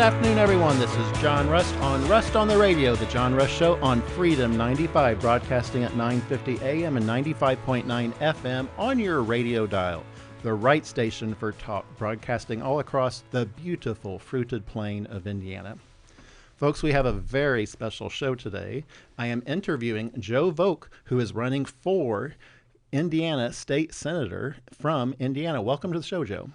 afternoon, everyone. This is John Rust on the Radio, the John Rust Show on Freedom 95, broadcasting at 9:50 a.m. and 95.9 FM on your radio dial. The right station for talk, broadcasting all across the beautiful fruited plain of Indiana. Folks, we have a very special show today. I am interviewing JOE VOLK, who is running for Indiana State Senator from Indiana. Welcome to the show, Joe.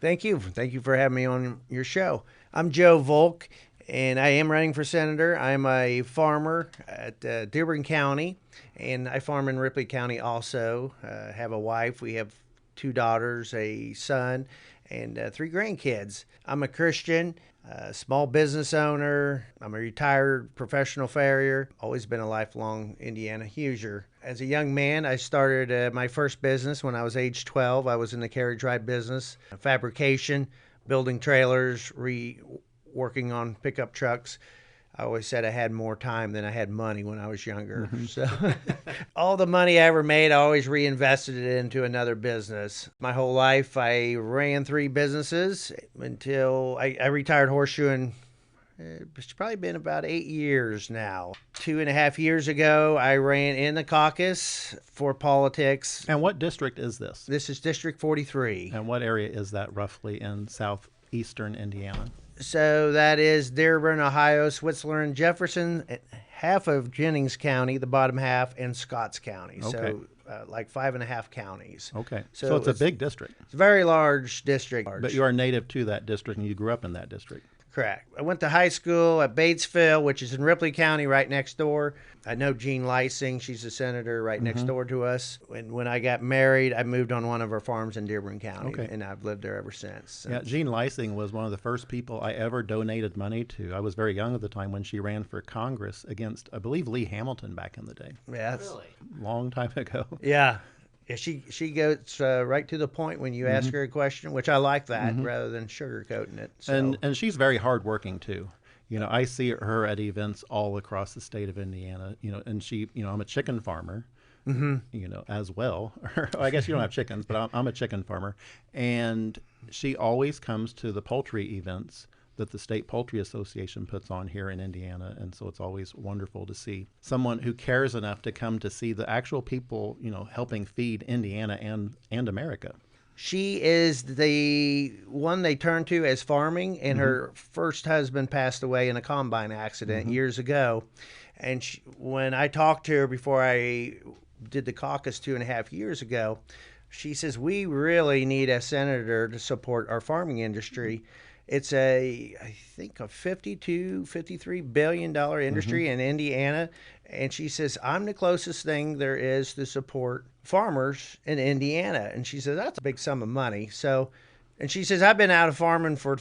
Thank you. Thank you for having me on your show. I'm JOE VOLK, and I am running for senator. I'm a farmer at Dearborn County, and I farm in Ripley County also. Have a wife. We have 2 daughters, a son, and 3 grandkids. I'm a Christian, small business owner. I'm a retired professional farrier. Always been a lifelong Indiana Hoosier. As a young man, I started my first business when I was age 12. I was in the carriage ride business, fabrication, building trailers, working on pickup trucks. I always said I had more time than I had money when I was younger. So all the money I ever made, I always reinvested it into another business. My whole life, I ran 3 businesses until I retired horseshoeing. It's probably been about 8 years now. 2.5 years ago, I ran in the caucus for politics. And what district is this? This is District 43. And what area is that roughly in southeastern Indiana? So that is Dearborn, Ohio, Switzerland, Jefferson, half of Jennings County, the bottom half, and Scotts County. Okay. So like 5.5 counties. Okay. So it's a big district. It's a very large district. But you are native to that district and you grew up in that district. Correct. I went to high school at Batesville, which is in Ripley County, right next door. I know Jean Lysing. She's a senator right next door to us. And when I got married, I moved on one of our farms in Dearborn County, and I've lived there ever since. Yeah, Jean Lysing was one of the first people I ever donated money to. I was very young at the time when she ran for Congress against, I believe, Lee Hamilton back in the day. Yeah, really? Long time ago. Yeah. Yeah, she goes right to the point when you ask her a question, which I like that rather than sugarcoating it. So. And she's very hardworking too. You know, I see her at events all across the state of Indiana. You know, and she, you know, I'm a chicken farmer. You know, as well. I guess you don't have chickens, but I'm a chicken farmer, and she always comes to the poultry events that the State Poultry Association puts on here in Indiana. And so it's always wonderful to see someone who cares enough to come to see the actual people, you know, helping feed Indiana and America. She is the one they turn to as farming, and her first husband passed away in a combine accident years ago. And when I talked to her before I did the caucus 2.5 years ago, she says, we really need a senator to support our farming industry. It's I think a $53 billion industry in Indiana. And she says, I'm the closest thing there is to support farmers in Indiana. And she says, that's a big sum of money. So, and she says, I've been out of farming for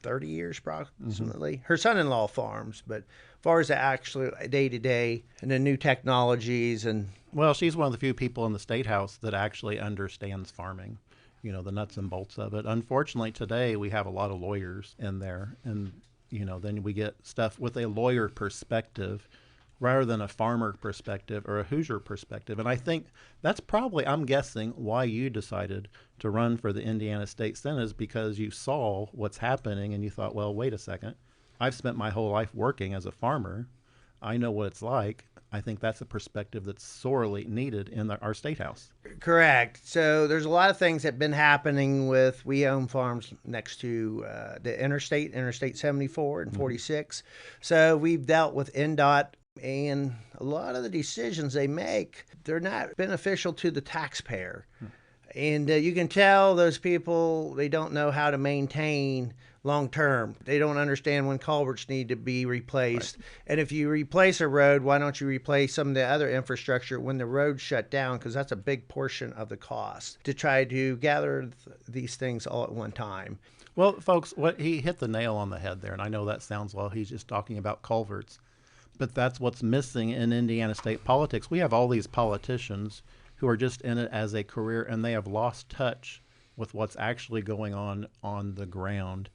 30 years approximately. Her son-in-law farms, but as far as the actual day-to-day and the new technologies and... Well, she's one of the few people in the State House that actually understands farming. You know, the nuts and bolts of it. Unfortunately, today we have a lot of lawyers in there, and, you know, then we get stuff with a lawyer perspective rather than a farmer perspective or a Hoosier perspective. And I think that's probably, I'm guessing, why you decided to run for the Indiana State Senate, is because you saw what's happening and you thought, well, wait a second. I've spent my whole life working as a farmer. I know what it's like. I think that's a perspective that's sorely needed in our state house. Correct. So there's a lot of things that have been happening with, we own farms next to the Interstate 74 and 46. So we've dealt with NDOT, and a lot of the decisions they make, they're not beneficial to the taxpayer. And you can tell those people, they don't know how to maintain long term. They don't understand when culverts need to be replaced. Right. And if you replace a road, why don't you replace some of the other infrastructure when the road's shut down? Because that's a big portion of the cost to try to gather these things all at one time. Well, folks, he hit the nail on the head there. And I know that sounds, well, he's just talking about culverts. But that's what's missing in Indiana state politics. We have all these politicians who are just in it as a career, and they have lost touch with what's actually going on the ground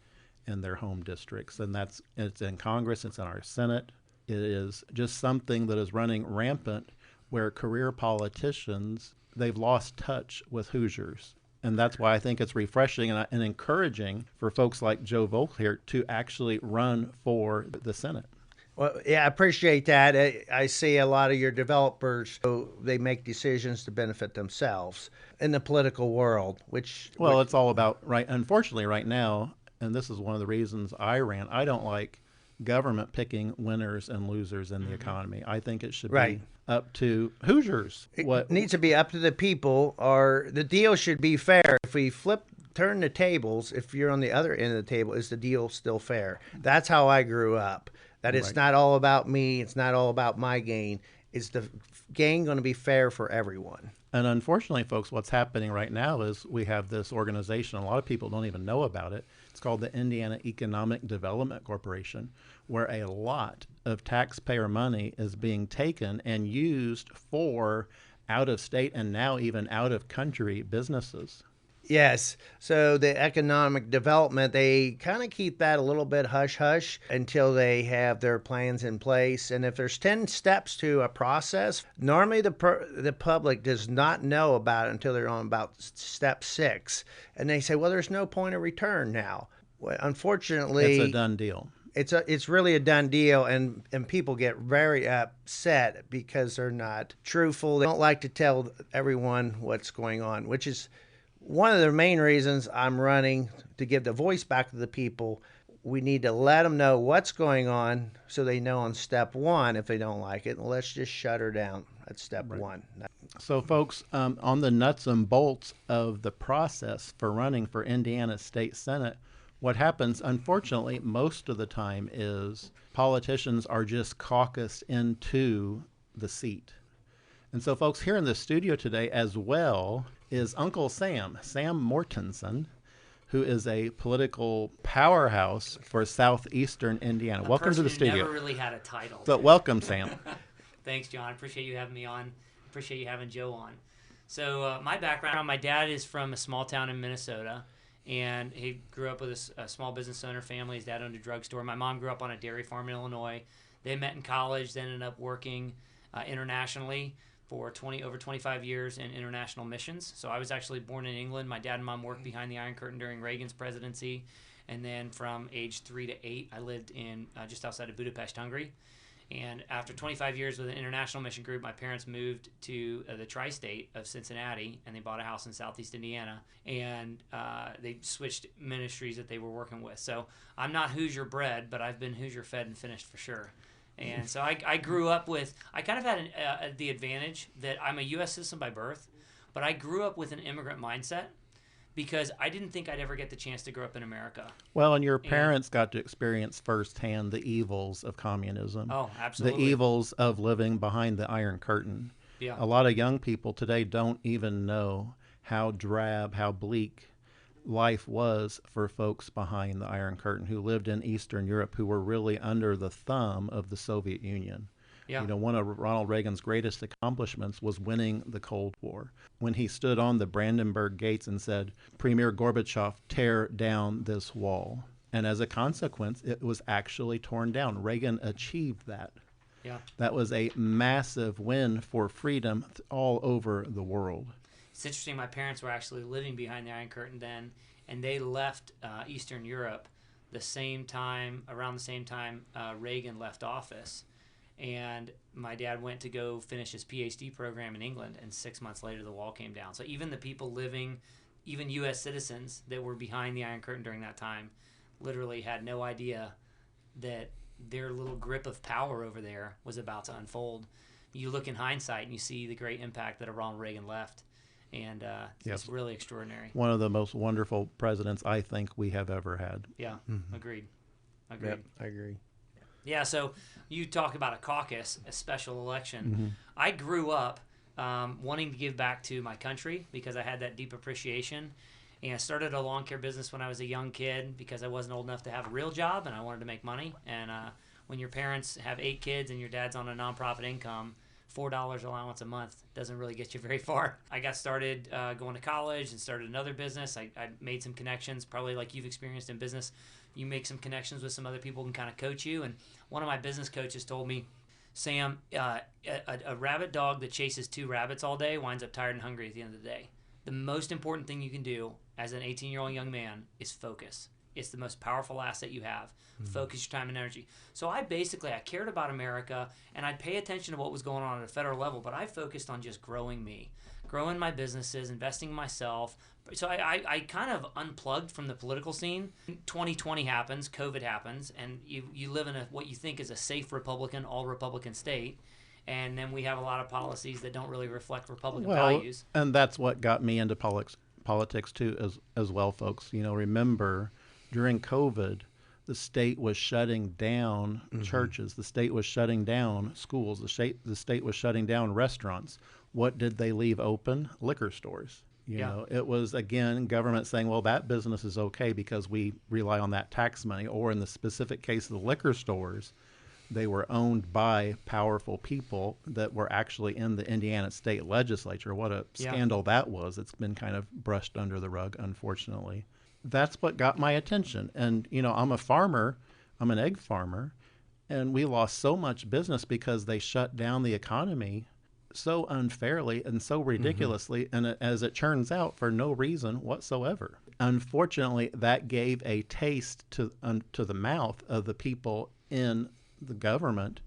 in their home districts. And it's in Congress, it's in our Senate. It is just something that is running rampant, where career politicians, they've lost touch with Hoosiers. And that's why I think it's refreshing and encouraging for folks like Joe Volk here to actually run for the Senate. Well, yeah, I appreciate that. I see a lot of your developers, so they make decisions to benefit themselves in the political world, Well, it's all about, right, unfortunately, right now, and this is one of the reasons I ran, I don't like government picking winners and losers in the economy. I think it should right. be up to Hoosiers. It needs to be up to the people, or the deal should be fair. If we turn the tables, if you're on the other end of the table, is the deal still fair? That's how I grew up. That it's Right. not all about me. It's not all about my gain. Is the gain going to be fair for everyone? And unfortunately, folks, what's happening right now is we have this organization, a lot of people don't even know about it. It's called the Indiana Economic Development Corporation, where a lot of taxpayer money is being taken and used for out of state and now even out of country businesses. Yes. So the economic development, they kind of keep that a little bit hush hush until they have their plans in place. And if there's 10 steps to a process, normally the public does not know about it until they're on about step 6. And they say, well, there's no point of return now. Well, unfortunately, It's a done deal. It's really a done deal, and people get very upset because they're not truthful. They don't like to tell everyone what's going on, which is one of the main reasons I'm running, to give the voice back to the people. We need to let them know what's going on so they know on step 1 if they don't like it. Let's just shut her down at step 1. So, folks, on the nuts and bolts of the process for running for Indiana State Senate, what happens, unfortunately, most of the time is politicians are just caucused into the seat. And so, folks, here in the studio today as well is Uncle Sam Mortensen, who is a political powerhouse for southeastern Indiana. Welcome to the studio. Never really had a title. So, welcome, Sam. Thanks, John. Appreciate you having me on. Appreciate you having Joe on. So, my background: my dad is from a small town in Minnesota, and he grew up with a small business owner family. His dad owned a drugstore. My mom grew up on a dairy farm in Illinois. They met in college. They ended up working internationally for over 25 years in international missions. So I was actually born in England. My dad and mom worked behind the Iron Curtain during Reagan's presidency. And then from age 3 to 8, I lived in just outside of Budapest, Hungary. And after 25 years with an international mission group, my parents moved to the tri-state of Cincinnati, and they bought a house in southeast Indiana. And they switched ministries that they were working with. So I'm not Hoosier bred, but I've been Hoosier fed and finished for sure. And so I grew up with, I kind of had the advantage that I'm a U.S. citizen by birth, but I grew up with an immigrant mindset because I didn't think I'd ever get the chance to grow up in America. Well, and your parents got to experience firsthand the evils of communism. Oh, absolutely. The evils of living behind the Iron Curtain. Yeah. A lot of young people today don't even know how drab, how bleak life was for folks behind the Iron Curtain who lived in Eastern Europe, who were really under the thumb of the Soviet Union. Yeah. You know, one of Ronald Reagan's greatest accomplishments was winning the Cold War. When he stood on the Brandenburg gates and said, Premier Gorbachev, tear down this wall. And as a consequence, it was actually torn down. Reagan achieved that. Yeah. That was a massive win for freedom all over the world. It's interesting, my parents were actually living behind the Iron Curtain then, and they left Eastern Europe around the same time Reagan left office. And my dad went to go finish his PhD program in England, and 6 months later the wall came down. So even the people living, even U.S. citizens that were behind the Iron Curtain during that time, literally had no idea that their little grip of power over there was about to unfold. You look in hindsight and you see the great impact that Ronald Reagan left. And Yes. it's really extraordinary. One of the most wonderful presidents I think we have ever had. Yeah, agreed. Yep, I agree. Yeah, so you talk about a caucus, a special election. I grew up wanting to give back to my country because I had that deep appreciation. And I started a lawn care business when I was a young kid because I wasn't old enough to have a real job and I wanted to make money. And when your parents have 8 kids and your dad's on a nonprofit income, $4 allowance a month doesn't really get you very far. I got started going to college and started another business. I made some connections, probably like you've experienced in business. You make some connections with some other people who can kind of coach you. And one of my business coaches told me, Sam, a rabid dog that chases 2 rabbits all day winds up tired and hungry at the end of the day. The most important thing you can do as an 18-year-old young man is focus. It's the most powerful asset you have. Focus your time and energy. So I cared about America, and I'd pay attention to what was going on at a federal level, but I focused on just growing me, growing my businesses, investing in myself. So I kind of unplugged from the political scene. 2020 happens, COVID happens, and you live in what you think is a safe Republican, all-Republican state, and then we have a lot of policies that don't really reflect Republican values. And that's what got me into politics too, as well, folks. Remember, during COVID, the state was shutting down churches. The state was shutting down schools. The state was shutting down restaurants. What did they leave open? Liquor stores. It was, again, government saying, well, that business is okay because we rely on that tax money. Or in the specific case of the liquor stores, they were owned by powerful people that were actually in the Indiana state legislature. What a scandal that was. It's been kind of brushed under the rug, unfortunately. That's what got my attention. And, I'm a farmer. I'm an egg farmer. And we lost so much business because they shut down the economy so unfairly and so ridiculously, and as it turns out, for no reason whatsoever. Unfortunately, that gave a taste to the mouth of the people in the government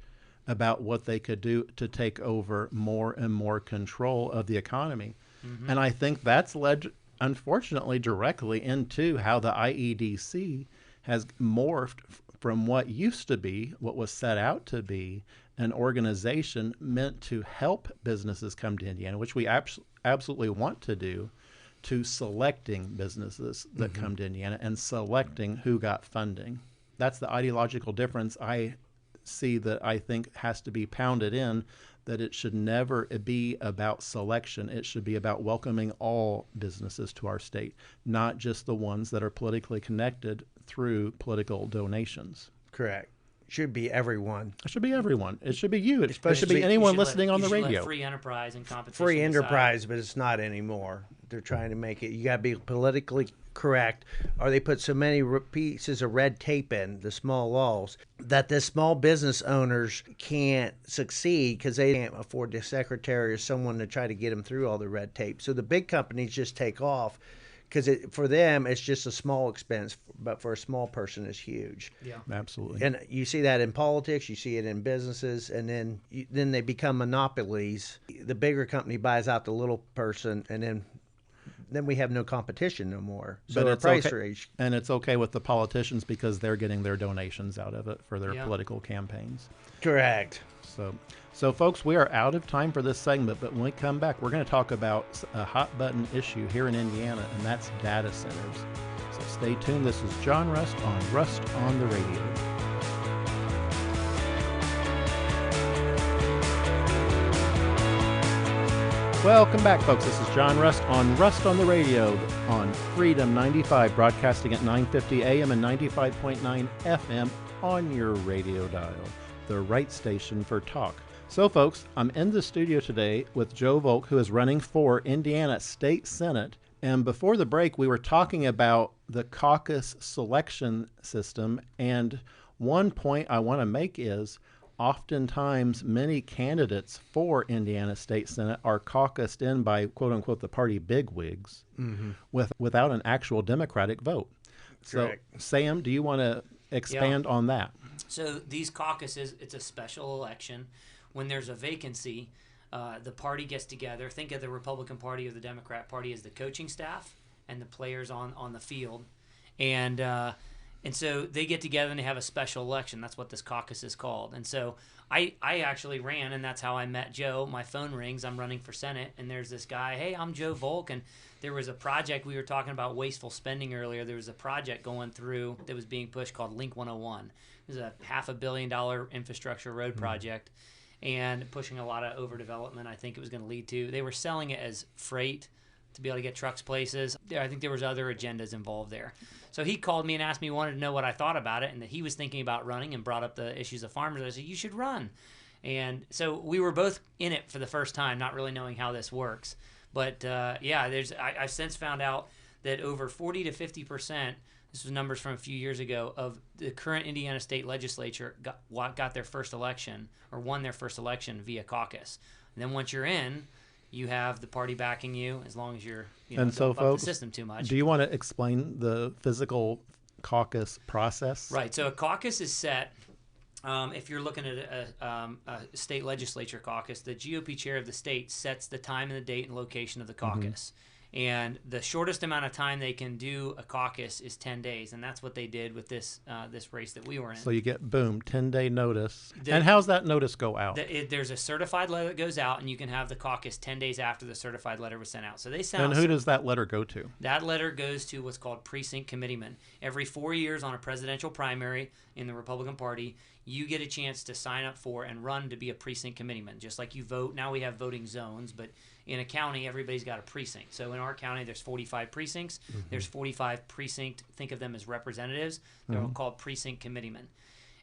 about what they could do to take over more and more control of the economy. And I think that's led, unfortunately, directly into how the IEDC has morphed from what used to be, what was set out to be, an organization meant to help businesses come to Indiana, which we absolutely want to do, to selecting businesses that come to Indiana and selecting who got funding. That's the ideological difference I see that I think has to be pounded in, that it should never be about selection. It should be about welcoming all businesses to our state, not just the ones that are politically connected through political donations. Correct. Should be everyone. It should be everyone. It should be you. It should be anyone listening on the radio. Free enterprise and competition. Free enterprise, but it's not anymore. They're trying to make it. You got to be politically correct, or they put so many pieces of red tape in the small laws that the small business owners can't succeed because they can't afford the secretary or someone to try to get them through all the red tape. So the big companies just take off. Because for them, it's just a small expense, but for a small person, it's huge. Yeah, absolutely. And you see that in politics, you see it in businesses, and then they become monopolies. The bigger company buys out the little person, and then we have no competition no more. So the price range. And it's okay with the politicians because they're getting their donations out of it for their political campaigns. Correct. So, folks, we are out of time for this segment, but when we come back, we're going to talk about a hot-button issue here in Indiana, and that's data centers. So stay tuned. This is John Rust on Rust on the Radio. Welcome back, folks. This is John Rust on Rust on the Radio on Freedom 95, broadcasting at 950 AM and 95.9 FM on your radio dial, the right station for talk. So, folks, I'm in the studio today with JOE VOLK, who is running for Indiana State Senate. And before the break, we were talking about the caucus selection system. And one point I want to make is oftentimes many candidates for Indiana State Senate are caucused in by, quote unquote, the party bigwigs without an actual Democratic vote. Correct. So, Sam, do you want to expand on that? So these caucuses, it's a special election. When there's a vacancy, the party gets together. Think of the Republican Party or the Democrat Party as the coaching staff and the players on the field. And so they get together and they have a special election. That's what this caucus is called. And so I actually ran, and that's how I met Joe. My phone rings. I'm running for Senate, and there's this guy. Hey, I'm JOE VOLK, and there was a project. We were talking about wasteful spending earlier. There was a project going through that was being pushed called Link 101. It was a $500 million infrastructure road project, and pushing a lot of overdevelopment. I think it was going to lead to. They were selling it as freight to be able to get trucks places. I think there was other agendas involved there. So he called me and asked me, wanted to know what I thought about it, and that he was thinking about running and brought up the issues of farmers. I said, you should run. And so we were both in it for the first time, not really knowing how this works. But I've since found out that over 40 to 50%, this was numbers from a few years ago, of the current Indiana state legislature got their first election or won their first election via caucus. And then once you're in, you have the party backing you as long as you're, And so, don't buck folks, the system too much. do you want to explain the physical caucus process? Right. So a caucus is set. If you're looking at a state legislature caucus, the GOP chair of the state sets the time and the date and location of the caucus. And the shortest amount of time they can do a caucus is 10 days. And that's what they did with this race that we were in. So you get, boom, 10-day notice. And how's that notice go out? There's a certified letter that goes out, and you can have the caucus 10 days after the certified letter was sent out. So they sent And out. who does that letter go to? That letter goes to what's called precinct committeemen. Every 4 years on a presidential primary in the Republican Party, you get a chance to sign up for and run to be a precinct committeeman. Just like you vote. Now we have voting zones, but in a county, everybody's got a precinct. So in our county, there's 45 precincts. There's 45 precinct, think of them as representatives. They're called precinct committeemen.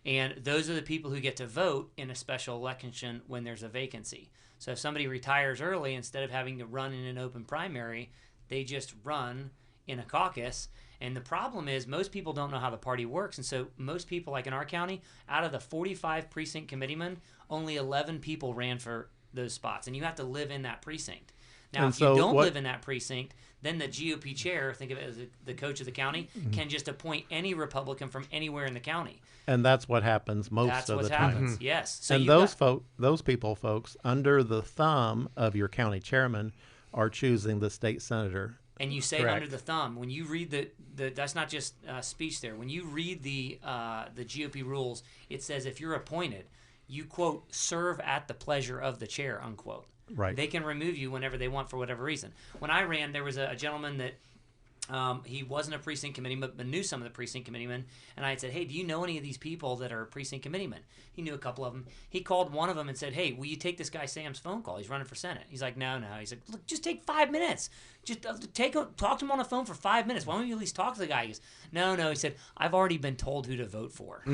And those are the people who get to vote in a special election when there's a vacancy. So if somebody retires early, instead of having to run in an open primary, they just run in a caucus. And the problem is most people don't know how the party works. And so most people, like in our county, out of the 45 precinct committeemen, only 11 people ran for those spots. And you have to live in that precinct. Now, if you don't live in that precinct, then the GOP chair, think of it as the coach of the county, can just appoint any Republican from anywhere in the county. And that's what happens most That's of what the time. happens, yes. So And those people, folks, under the thumb of your county chairman, are choosing the state senator. And you say Correct. under the thumb. When you read the that's not just speech there. When you read the GOP rules, it says if you're appointed, you, quote, serve at the pleasure of the chair, unquote. Right. They can remove you whenever they want for whatever reason. When I ran, there was a gentleman that he wasn't a precinct committeeman, but knew some of the precinct committeemen. And I had said, hey, do you know any of these people that are precinct committeemen? He knew a couple of them. He called one of them and said, hey, will you take this guy Sam's phone call? He's running for Senate. He's like, no. He's like, look, just take 5 minutes. Just talk to him on the phone for 5 minutes. Why don't you at least talk to the guy? He goes, no. He said, I've already been told who to vote for.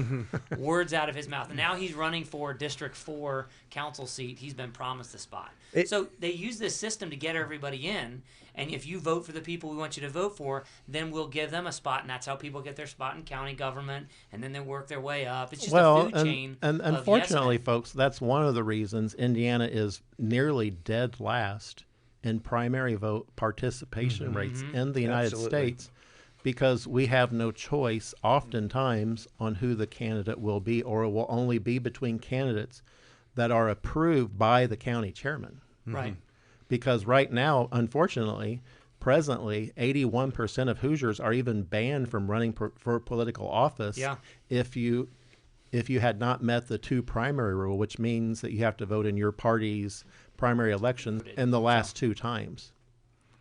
Words out of his mouth. And now he's running for District 4 council seat. He's been promised a spot. So they use this system to get everybody in. And if you vote for the people we want you to vote for, then we'll give them a spot. And that's how people get their spot in county government. And then they work their way up. It's just a food chain. And unfortunately, folks, that's one of the reasons Indiana is nearly dead last in primary vote participation rates in the United States, because we have no choice oftentimes on who the candidate will be, or it will only be between candidates that are approved by the county chairman. Right. Because right now, unfortunately, presently, 81% of Hoosiers are even banned from running for political office if you had not met the 2 primary rule, which means that you have to vote in your party's primary election in the last 2 times.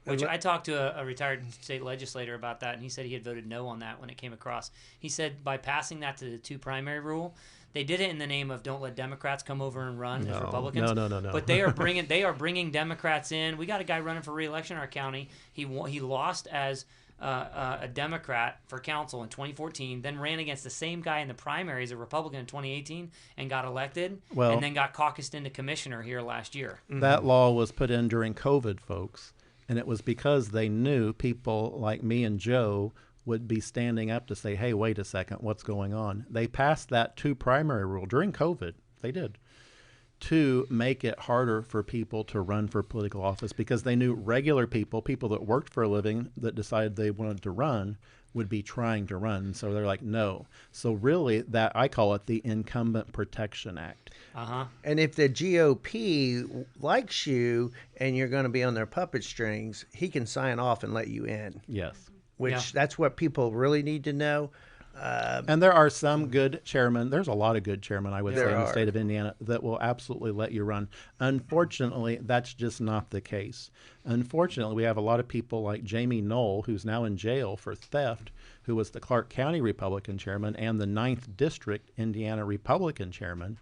Which I talked to a retired state legislator about that, and he said he had voted no on that when it came across. He said by passing that to the 2 primary rule, they did it in the name of don't let Democrats come over and run as Republicans. No. But they are bringing Democrats in. We got a guy running for re-election in our county. He lost as a Democrat for council in 2014, then ran against the same guy in the primary as a Republican in 2018 and got elected, and then got caucused into commissioner here last year. That law was put in during COVID, folks, and it was because they knew people like me and Joe would be standing up to say, hey, wait a second, what's going on? They passed that 2 primary rule during COVID. They did. To make it harder for people to run for political office, because they knew regular people that worked for a living that decided they wanted to run would be trying to run. So they're like, no. So really, that I call it the Incumbent Protection Act. And if the GOP likes you and you're going to be on their puppet strings, he can sign off and let you in. Yes. Which that's what people really need to know. And there are some good chairmen. There's a lot of good chairmen, I would say, in the are. state of Indiana that will absolutely let you run. Unfortunately, that's just not the case. Unfortunately, we have a lot of people like Jamie Knoll, who's now in jail for theft, who was the Clark County Republican chairman and the 9th District Indiana Republican chairman,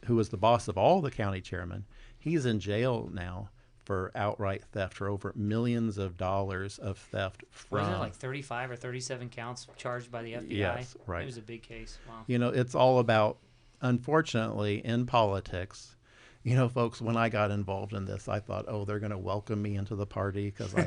who was the boss of all the county chairmen. He's in jail now for outright theft, for over millions of dollars of theft. Wasn't it like 35 or 37 counts charged by the FBI? Yes, right. It was a big case. Wow. You know, it's all about, unfortunately, in politics. You know, folks, when I got involved in this, I thought, oh, they're going to welcome me into the party because I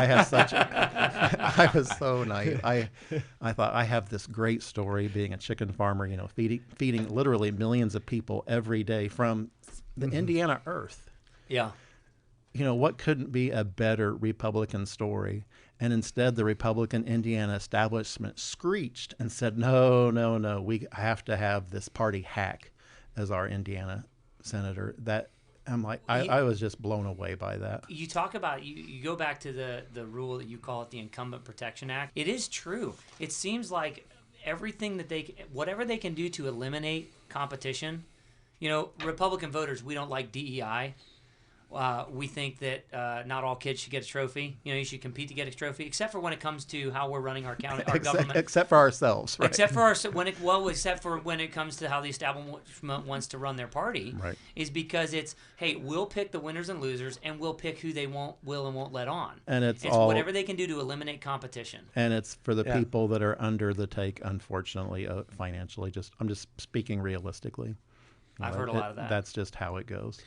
have such I was so naive. I thought I have this great story being a chicken farmer, you know, feeding literally millions of people every day from the Indiana earth. Yeah. what couldn't be a better Republican story? And instead, the Republican Indiana establishment screeched and said, no, no, no, we have to have this party hack as our Indiana senator. That I'm like, I was just blown away by that. You talk about, you go back to the rule that you call it the Incumbent Protection Act. It is true. It seems like everything that whatever they can do to eliminate competition, Republican voters, we don't like DEI. We think that not all kids should get a trophy. You should compete to get a trophy, except for when it comes to how we're running our county, our government. Except for ourselves, right? Except for when it comes to how the establishment wants to run their party, right. Is because it's, hey, we'll pick the winners and losers, and we'll pick who they will and won't let on. And it's whatever they can do to eliminate competition. And it's for the people that are under the take, unfortunately, financially. I'm just speaking realistically. I've heard a lot of that. That's just how it goes.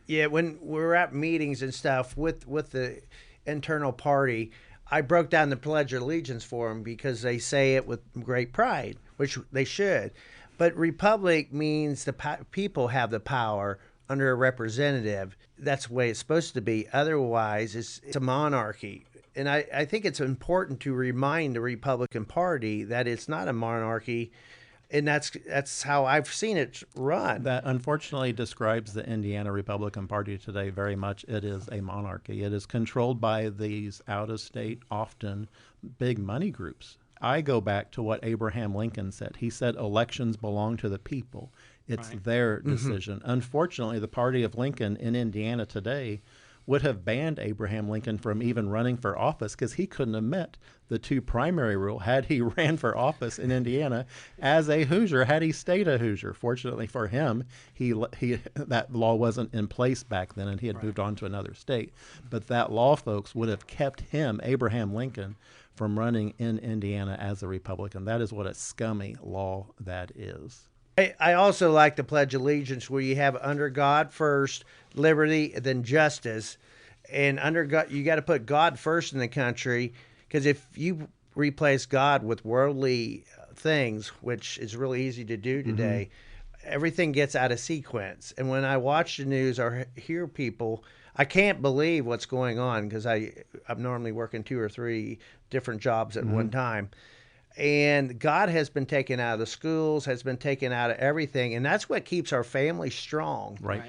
Yeah, when we're at meetings and stuff with the internal party, I broke down the Pledge of Allegiance for them because they say it with great pride, which they should. But republic means the people have the power under a representative. That's the way it's supposed to be. Otherwise, it's a monarchy. And I think it's important to remind the Republican Party that it's not a monarchy. And that's how I've seen it run. That unfortunately describes the Indiana Republican Party today very much. It is a monarchy. It is controlled by these out-of-state, often big money groups. I go back to what Abraham Lincoln said. He said elections belong to the people. It's their decision. Unfortunately, the party of Lincoln in Indiana today would have banned Abraham Lincoln from even running for office because he couldn't have met the two primary rule had he ran for office in Indiana as a Hoosier, had he stayed a Hoosier. Fortunately for him, he that law wasn't in place back then, and he had moved on to another state. But that law, folks, would have kept him, Abraham Lincoln, from running in Indiana as a Republican. That is what a scummy law that is. I also like the Pledge of Allegiance where you have under God first, liberty, then justice. And under God, you got to put God first in the country, because if you replace God with worldly things, which is really easy to do today, everything gets out of sequence. And when I watch the news or hear people, I can't believe what's going on because I'm normally working 2 or 3 different jobs at one time. And God has been taken out of the schools, has been taken out of everything. And that's what keeps our family strong. Right.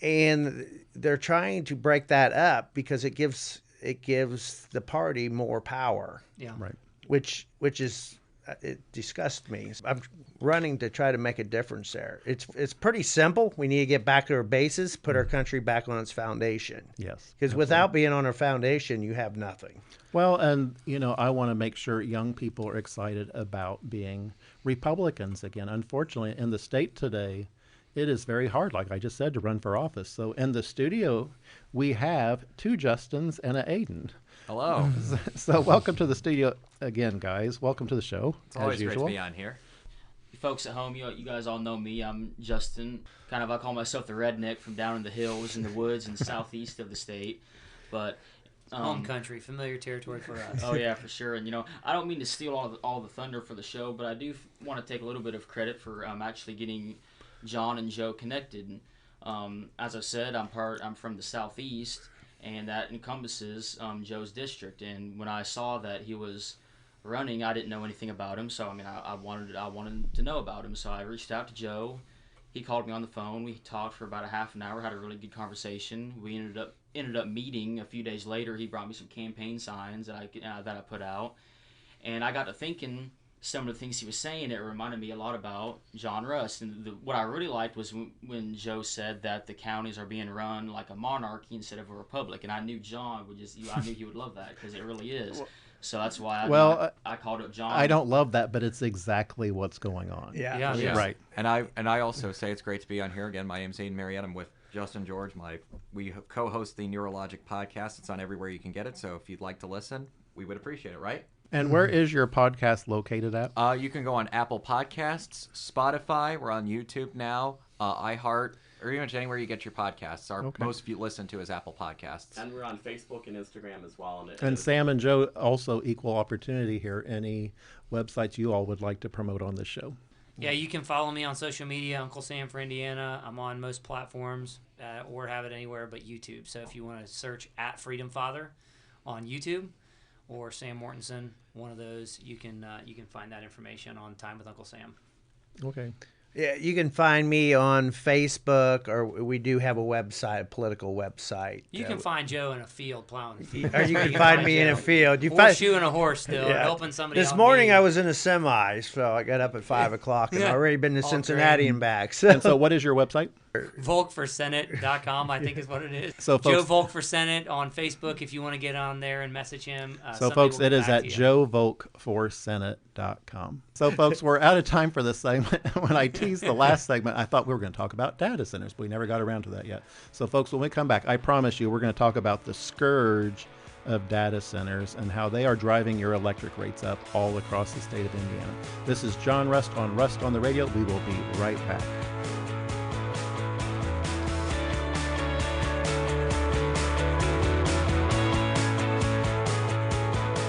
And they're trying to break that up because it gives the party more power. Yeah. Right. Which is, it disgusts me. I'm running to try to make a difference there. It's pretty simple. We need to get back to our bases, put our country back on its foundation. Yes. Because without being on our foundation, you have nothing. Well, and, I want to make sure young people are excited about being Republicans again. Unfortunately, in the state today, it is very hard, like I just said, to run for office. So in the studio, we have 2 Justins and an Aiden. Hello. So welcome to the studio again, guys. Welcome to the show. It's always as usual. great to be on here. You folks at home, you guys all know me. I'm Justin. I call myself the redneck from down in the hills, in the woods, in the southeast of the state. But home country, familiar territory for us. Oh yeah, for sure. And I don't mean to steal all the thunder for the show, but I do want to take a little bit of credit for actually getting John and Joe connected. As I said, I'm from the southeast, and that encompasses Joe's district. And when I saw that he was running, I didn't know anything about him, so I wanted to know about him. So I reached out to Joe. He called me on the phone. We talked for about a half an hour, had a really good conversation. We ended up meeting a few days later. He brought me some campaign signs that I put out, and I got to thinking some of the things he was saying. It reminded me a lot about John Russ, and what I really liked was when Joe said that the counties are being run like a monarchy instead of a republic, and I knew John would I knew he would love that because it really is. So that's why I called up John. I don't love that, but it's exactly what's going on. Yeah. Right. And I also say it's great to be on here again. My name's Aiden Marietta. I'm with Justin George. We co-host the Neurologic podcast. It's on everywhere you can get it. So if you'd like to listen, we would appreciate it, right? And where is your podcast located at? You can go on Apple Podcasts, Spotify. We're on YouTube now, iHeart, or pretty much anywhere you get your podcasts. Most of you listen to is Apple Podcasts. And we're on Facebook and Instagram as well. And Sam and Joe also equal opportunity here. Any websites you all would like to promote on this show? Yeah, you can follow me on social media, Uncle Sam for Indiana. I'm on most platforms. or have it anywhere but YouTube. So if you want to search at Freedom Father on YouTube or Sam Mortensen, one of those, you can find that information on Time with Uncle Sam. Okay. Yeah, you can find me on Facebook, or we do have a website, a political website. You can find Joe in a field plowing a field. Or you can find me in a field. Or shoeing a horse still, or helping somebody This out morning meeting. I was in a semi, so I got up at 5 o'clock and already been to All Cincinnati great. and back. And so what is your website? VolkForSenate.com, I think is what it is. So Joe folks, Volk for Senate on Facebook if you want to get on there and message him. So, somebody folks, will it get is back at to you. joevolkforsenate.com. So, folks, we're out of time for this segment. When I teased the last segment, I thought we were going to talk about data centers, but we never got around to that yet. So, folks, when we come back, I promise you we're going to talk about the scourge of data centers and how they are driving your electric rates up all across the state of Indiana. This is John Rust on the Radio. We will be right back.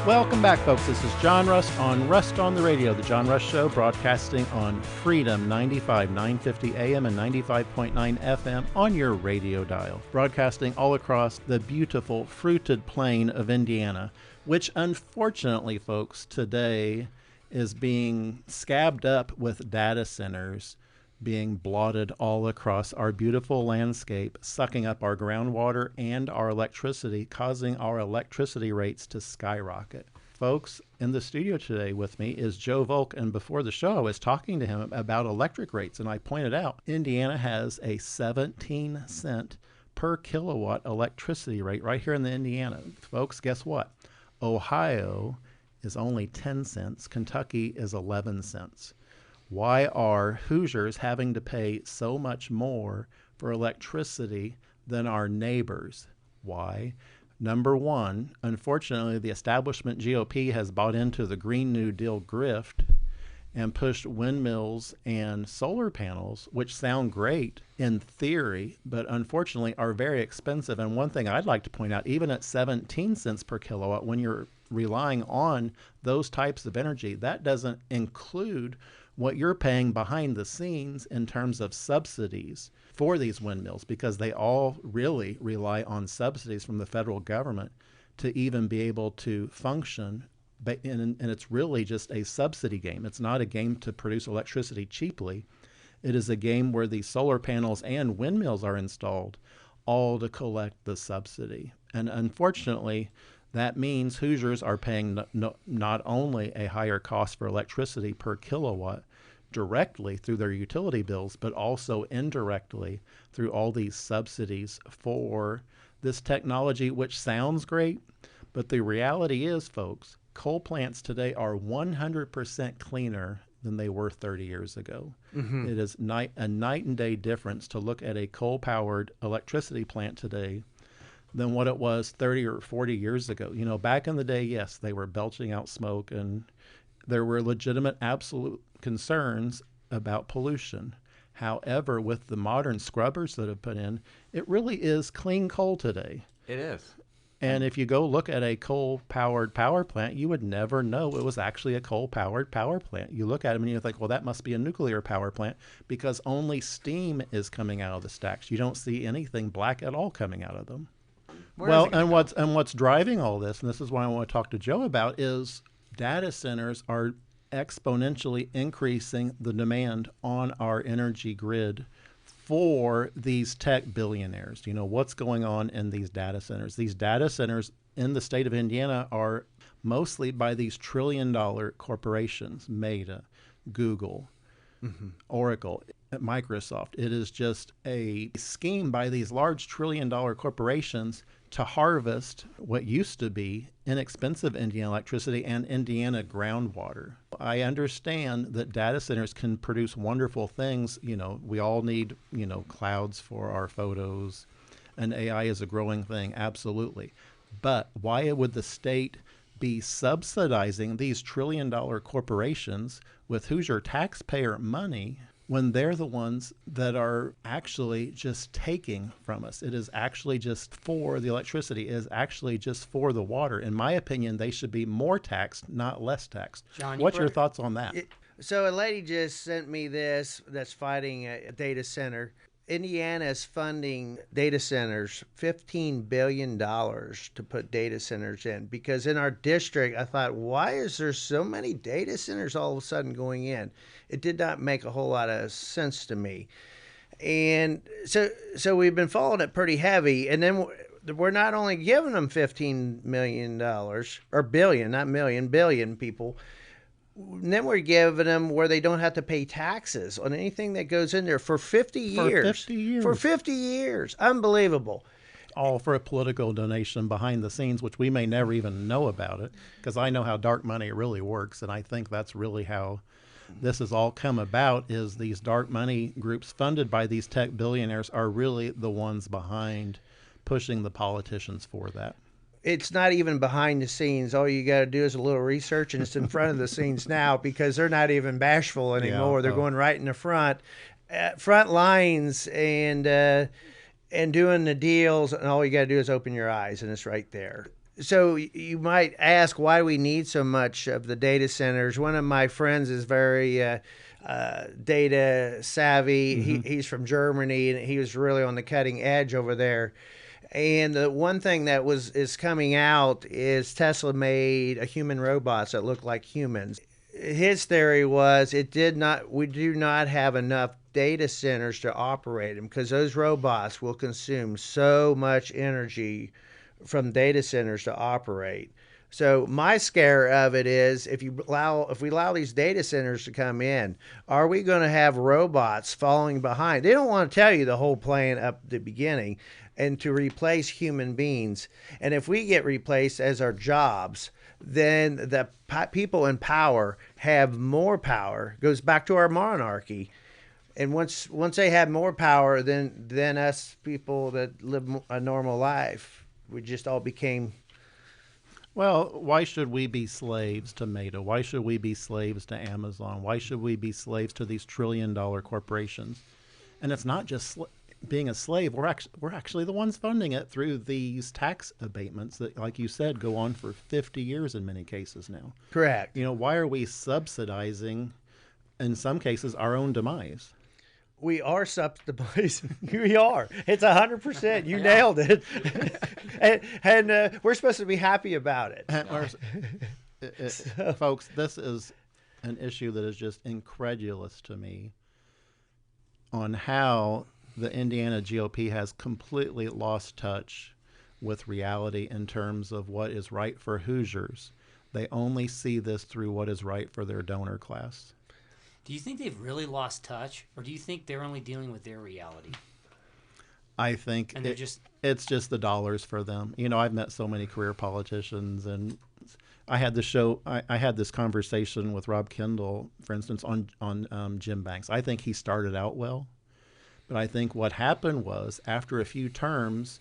Welcome back, folks. This is John Rust on the Radio, the John Rust Show, broadcasting on Freedom 95, 950 AM and 95.9 FM on your radio dial, broadcasting all across the beautiful fruited plain of Indiana, which unfortunately, folks, today is being scabbed up with data centers being blotted all across our beautiful landscape, sucking up our groundwater and our electricity, causing our electricity rates to skyrocket. Folks, in the studio today with me is Joe Volk, and before the show I was talking to him about electric rates, and I pointed out Indiana has a 17 cent per kilowatt electricity rate right here in the Indiana. Folks, guess what? Ohio is only 10 cents. Kentucky is 11 cents. Why are Hoosiers having to pay so much more for electricity than our neighbors? Why? Number one, unfortunately, the establishment GOP has bought into the Green New Deal grift and pushed windmills and solar panels, which sound great in theory, but unfortunately are very expensive. And one thing I'd like to point out, even at 17 cents per kilowatt, when you're relying on those types of energy, that doesn't include what you're paying behind the scenes in terms of subsidies for these windmills, because they all really rely on subsidies from the federal government to even be able to function. And it's really just a subsidy game. It's not a game to produce electricity cheaply. It is a game where the solar panels and windmills are installed, all to collect the subsidy. And unfortunately, that means Hoosiers are paying not only a higher cost for electricity per kilowatt directly through their utility bills, but also indirectly through all these subsidies for this technology, which sounds great. But the reality is, folks, coal plants today are 100% cleaner than they were 30 years ago. Mm-hmm. It is a night and day difference to look at a coal-powered electricity plant today than what it was 30 or 40 years ago. You know, back in the day, yes, they were belching out smoke, and there were legitimate, absolute concerns about pollution. However, with the modern scrubbers that have put in, it really is clean coal today. It is. And if you go look at a coal-powered power plant, you would never know it was actually a coal-powered power plant. You look at them and you think, well, that must be a nuclear power plant, because only steam is coming out of the stacks. You don't see anything black at all coming out of them. What's driving all this, and this is what I want to talk to Joe about, is data centers are exponentially increasing the demand on our energy grid for these tech billionaires. You know, what's going on in these data centers? These data centers in the state of Indiana are mostly by these trillion-dollar corporations, Meta, Google, Oracle, Microsoft. It is just a scheme by these large trillion-dollar corporations to harvest what used to be inexpensive Indiana electricity and Indiana groundwater. I understand that data centers can produce wonderful things. You know, we all need, clouds for our photos, and AI is a growing thing, absolutely. But why would the state be subsidizing these trillion-dollar corporations with Hoosier taxpayer money when they're the ones that are actually just taking from us? It is actually just for the electricity. It is actually just for the water. In my opinion, they should be more taxed, not less taxed. John, what's your thoughts on that? So a lady just sent me this that's fighting a data center. Indiana is funding data centers, $15 billion to put data centers in. Because in our district, I thought, why is there so many data centers all of a sudden going in? It did not make a whole lot of sense to me. And so we've been following it pretty heavy. And then we're not only giving them $15 million, or billion, not million, billion people. And then we're giving them where they don't have to pay taxes on anything that goes in there for 50 years. For 50 years. For 50 years. Unbelievable. All for a political donation behind the scenes, which we may never even know about it, because I know how dark money really works, and I think that's really how this has all come about, is these dark money groups funded by these tech billionaires are really the ones behind pushing the politicians for that. It's not even behind the scenes. All you got to do is a little research, and it's in front of the scenes now, because they're not even bashful anymore. Yeah, they're going right in the front lines, and doing the deals. And all you got to do is open your eyes, and it's right there. So you might ask why we need so much of the data centers. One of my friends is very data savvy. He's from Germany, and he was really on the cutting edge over there. And the one thing that is coming out is Tesla made a human robots that look like humans. His theory was we do not have enough data centers to operate them, because those robots will consume so much energy from data centers to operate. So my scare of it is, if we allow these data centers to come in, are we going to have robots falling behind? They don't want to tell you the whole plan up at the beginning, and to replace human beings. And if we get replaced as our jobs, then the people in power have more power. Goes back to our monarchy. And once they have more power, then us people that live a normal life, we just all became. Well, why should we be slaves to Meta? Why should we be slaves to Amazon? Why should we be slaves to these trillion-dollar corporations? And it's not just being a slave. We're actually the ones funding it through these tax abatements that, like you said, go on for 50 years in many cases now. Correct. Why are we subsidizing, in some cases, our own demise? We are subsidizing. We are. It's 100%. You nailed it. and we're supposed to be happy about it. Folks, this is an issue that is just incredulous to me on how the Indiana GOP has completely lost touch with reality in terms of what is right for Hoosiers. They only see this through what is right for their donor class. Do you think they've really lost touch, or do you think they're only dealing with their reality? I think And they're it's just the dollars for them. I've met so many career politicians, and I had this conversation with Rob Kendall, for instance, on Jim Banks. I think he started out well, but I think what happened was, after a few terms,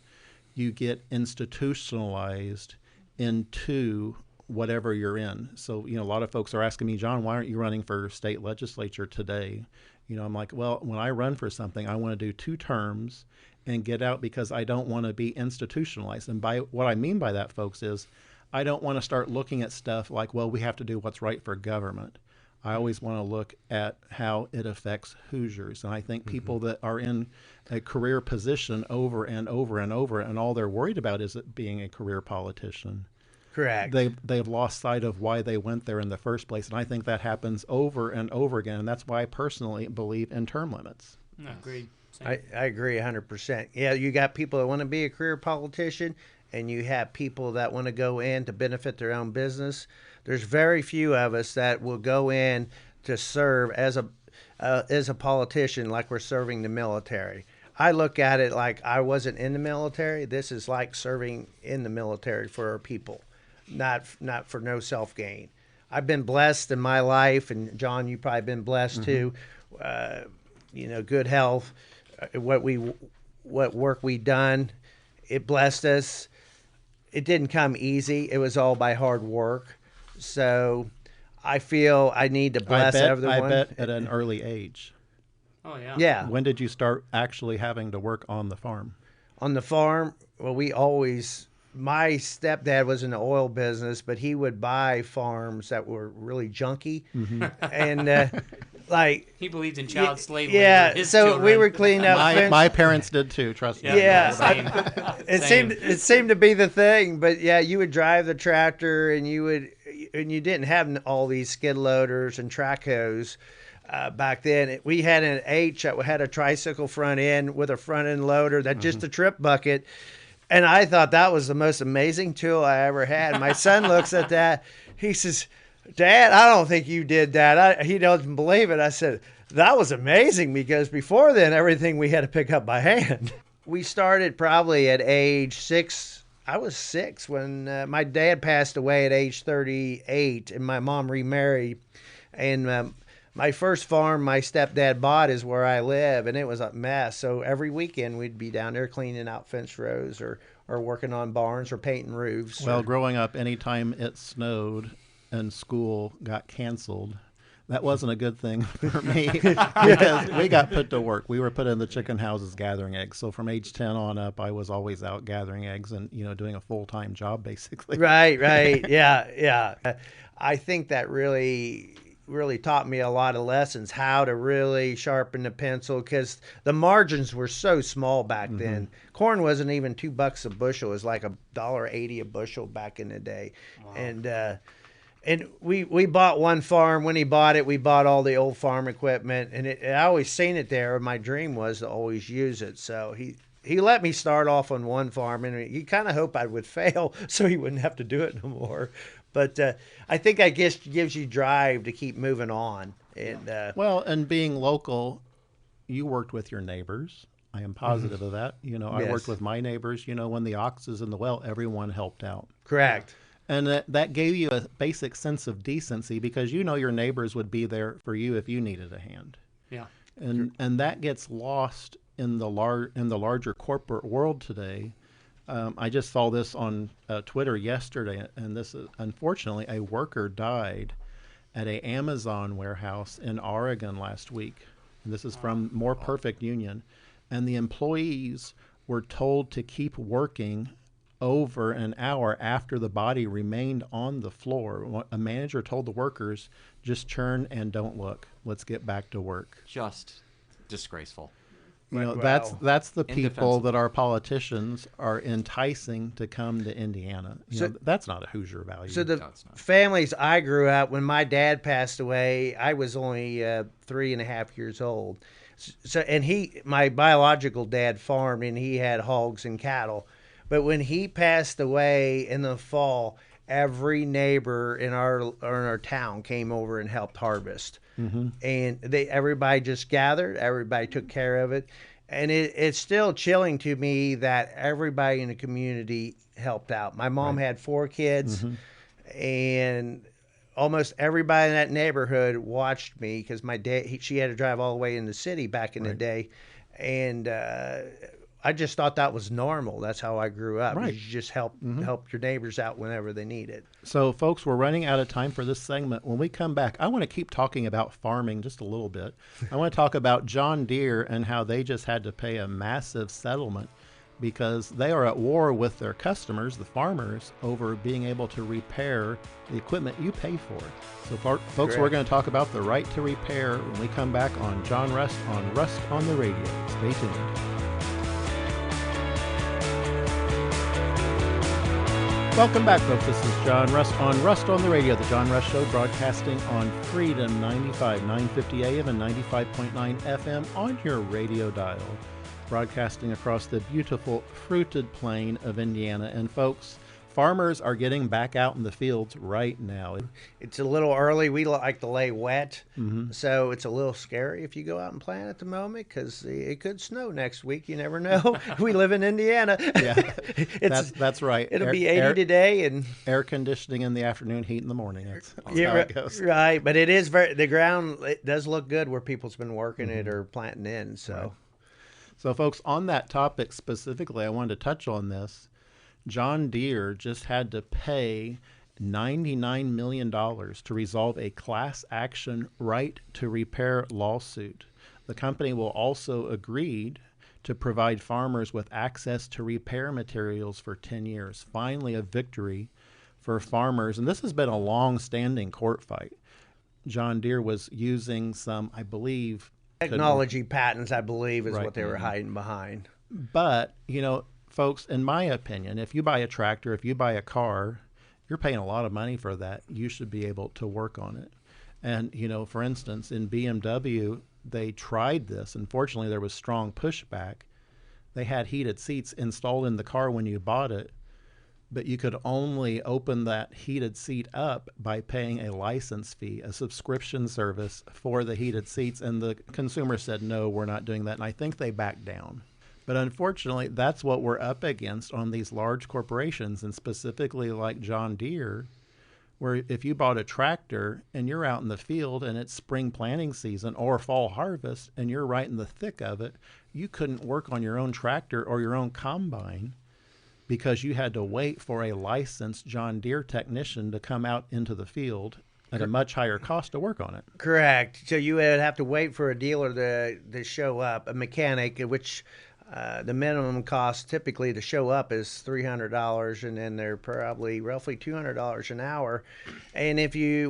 you get institutionalized into whatever you're in. So, a lot of folks are asking me, John, why aren't you running for state legislature today? I'm like, well, when I run for something, I want to do 2 terms and get out, because I don't want to be institutionalized. And by what I mean by that, folks, is I don't want to start looking at stuff like, well, we have to do what's right for government. I always want to look at how it affects Hoosiers. And I think people that are in a career position over and over and over, and all they're worried about is it being a career politician. Correct. They've lost sight of why they went there in the first place. And I think that happens over and over again. And that's why I personally believe in term limits. No, agreed. I agree 100%. Yeah, you got people that want to be a career politician, and you have people that want to go in to benefit their own business. There's very few of us that will go in to serve as a politician like we're serving the military. I look at it like I wasn't in the military. This is like serving in the military for our people, not for no self-gain. I've been blessed in my life, and John, you've probably been blessed too. Good health, what work we done, it blessed us. It didn't come easy. It was all by hard work. So I feel I need to bless everyone. I bet at an early age. Oh, yeah. Yeah. When did you start actually having to work on the farm? On the farm, well, my stepdad was in the oil business, but he would buy farms that were really junky. like He believed in child slave yeah. labor. His So we children. were cleaning up fence. My parents did too. Trust me. Yeah. Same. It Same. seemed to be the thing, but yeah, you would drive the tractor and you didn't have all these skid loaders and track hoes. Back then, we had an H that had a tricycle front end with a front end loader that just a trip bucket. And I thought that was the most amazing tool I ever had. My son looks at that. He says, Dad, I don't think you did that. He doesn't believe it. I said, that was amazing because before then, everything we had to pick up by hand. We started probably at age 6. I was 6 when my dad passed away at age 38 and my mom remarried. And my first farm my stepdad bought is where I live, and it was a mess. So every weekend we'd be down there cleaning out fence rows or working on barns or painting roofs. Well, growing up, anytime it snowed and school got canceled, that wasn't a good thing for me because we got put to work. We were put in the chicken houses gathering eggs. So from age 10 on up, I was always out gathering eggs and, doing a full-time job basically. Right. Yeah. I think that really taught me a lot of lessons, how to really sharpen the pencil, because the margins were so small back then. Corn wasn't even $2 a bushel. It was like $1.80 a bushel back in the day. Wow. And we bought one farm. When he bought it, we bought all the old farm equipment, and I always seen it there. My dream was to always use it. So he let me start off on one farm, and he kind of hoped I would fail so he wouldn't have to do it no more. But I think I guess gives you drive to keep moving on. And and being local, you worked with your neighbors. I am positive of that. I Yes. worked with my neighbors. When the ox is in the well, everyone helped out. Correct. And that gave you a basic sense of decency because your neighbors would be there for you if you needed a hand. Yeah. And that gets lost in the larger corporate world today. I just saw this on Twitter yesterday, and this is unfortunately a worker died at a Amazon warehouse in Oregon last week. And this is from More Perfect Union, and the employees were told to keep working over an hour after the body remained on the floor. A manager told the workers, "Just churn and don't look. Let's get back to work." Just disgraceful. Wow. That's the people Indefensible. that our politicians are enticing to come to Indiana. That's not a Hoosier value. So the No, it's not. families I grew up, when my dad passed away, I was only 3.5 years old. So my biological dad farmed, and he had hogs and cattle. But when he passed away in the fall, every neighbor in our town came over and helped harvest. And everybody just gathered, everybody took care of it. And it's still chilling to me that everybody in the community helped out. My mom had 4 kids, and almost everybody in that neighborhood watched me because my dad, she had to drive all the way in the city back in the day. And I just thought that was normal. That's how I grew up. Right. You just help your neighbors out whenever they need it. So, folks, we're running out of time for this segment. When we come back, I want to keep talking about farming just a little bit. I want to talk about John Deere and how they just had to pay a massive settlement because they are at war with their customers, the farmers, over being able to repair the equipment you pay for. So, folks, Correct. we're going to talk about the right to repair when we come back on John Rust on Rust on the Radio. Stay tuned. Welcome back, folks. This is John Rust on the Radio, the John Rust Show, broadcasting on Freedom 95, 950 AM and 95.9 FM on your radio dial, broadcasting across the beautiful fruited plain of Indiana. And folks, farmers are getting back out in the fields right now. It's a little early. We like to lay wet, so it's a little scary if you go out and plant at the moment because it could snow next week. You never know. We live in Indiana. Yeah, that's right. It'll be 80 today, and air conditioning in the afternoon, heat in the morning. That's how yeah, it goes. right. But it is the ground. It does look good where people's been working it or planting in. So, Right. So, folks, on that topic specifically, I wanted to touch on this. John Deere just had to pay $99 million to resolve a class action right to repair lawsuit. The company will also agreed to provide farmers with access to repair materials for 10 years. Finally, a victory for farmers. And this has been a long-standing court fight. John Deere was using some, I believe, Technology patents, I believe, is Right. what they were hiding behind. But, folks, in my opinion, if you buy a tractor, if you buy a car, you're paying a lot of money for that. You should be able to work on it. And, for instance, in BMW, they tried this. Unfortunately, there was strong pushback. They had heated seats installed in the car when you bought it, but you could only open that heated seat up by paying a license fee, a subscription service for the heated seats. And the consumer said, no, we're not doing that. And I think they backed down. But unfortunately, that's what we're up against on these large corporations, and specifically like John Deere, where if you bought a tractor and you're out in the field and it's spring planting season or fall harvest and you're right in the thick of it, you couldn't work on your own tractor or your own combine because you had to wait for a licensed John Deere technician to come out into the field at a much higher cost to work on it. Correct. So you would have to wait for a dealer to show up, a mechanic, which the minimum cost typically to show up is $300, and then they're probably roughly $200 an hour. And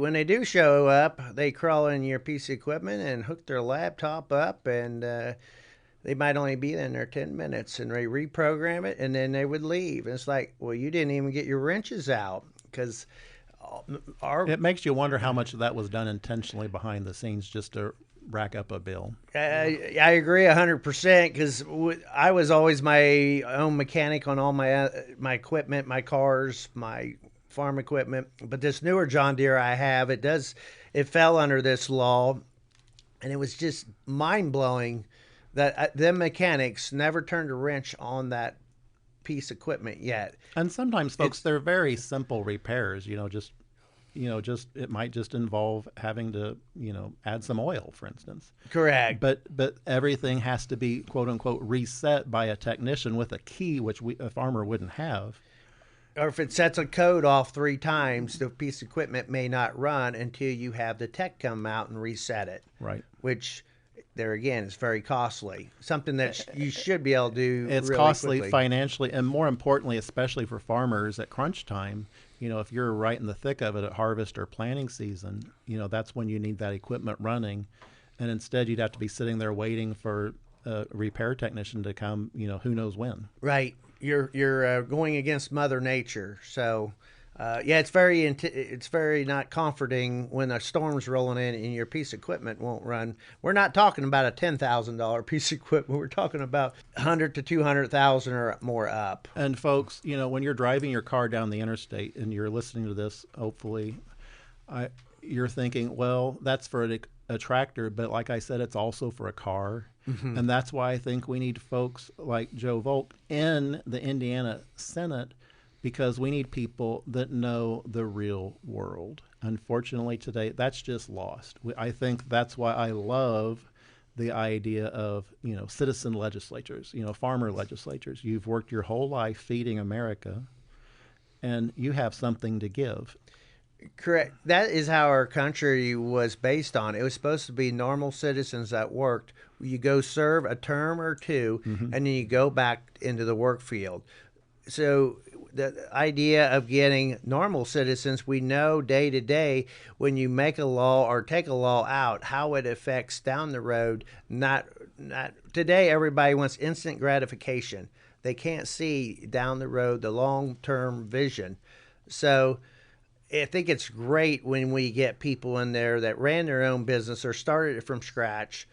when they do show up, they crawl in your piece of equipment and hook their laptop up, and they might only be in there 10 minutes, and they reprogram it, and then they would leave. And it's like, well, you didn't even get your wrenches out, because it makes you wonder how much of that was done intentionally behind the scenes just to rack up a bill. I agree 100%, because I was always my own mechanic on all my equipment, my cars, my farm equipment. But this newer John Deere I have, it fell under this law, and it was just mind-blowing that them mechanics never turned a wrench on that piece of equipment yet. And sometimes, folks, they're very simple repairs. It might just involve having to, add some oil, for instance. Correct. But everything has to be, quote unquote, reset by a technician with a key, which a farmer wouldn't have. Or if it sets a code off 3 times, the piece of equipment may not run until you have the tech come out and reset it. Right. Which, there again, is very costly. Something that you should be able to do. It's really costly quickly. financially, and more importantly, especially for farmers at crunch time. If you're right in the thick of it at harvest or planting season, that's when you need that equipment running. And instead, you'd have to be sitting there waiting for a repair technician to come, who knows when. Right. You're going against Mother Nature. So, it's very not comforting when a storm's rolling in and your piece of equipment won't run. We're not talking about a $10,000 piece of equipment. We're talking about $100,000 to $200,000 or more up. And folks, when you're driving your car down the interstate and you're listening to this, hopefully, you're thinking, well, that's for a tractor, but like I said, it's also for a car. Mm-hmm. And that's why I think we need folks like Joe Volk in the Indiana Senate, because we need people that know the real world. Unfortunately, today, that's just lost. I think that's why I love the idea of, citizen legislatures, farmer legislatures. You've worked your whole life feeding America, and you have something to give. Correct. That is how our country was based on. It was supposed to be normal citizens that worked. You go serve a term or two, mm-hmm. and then you go back into the work field. So the idea of getting normal citizens, we know day to day when you make a law or take a law out, how it affects down the road. Not today, everybody wants instant gratification. They can't see down the road the long-term vision. So I think it's great when we get people in there that ran their own business or started it from scratch.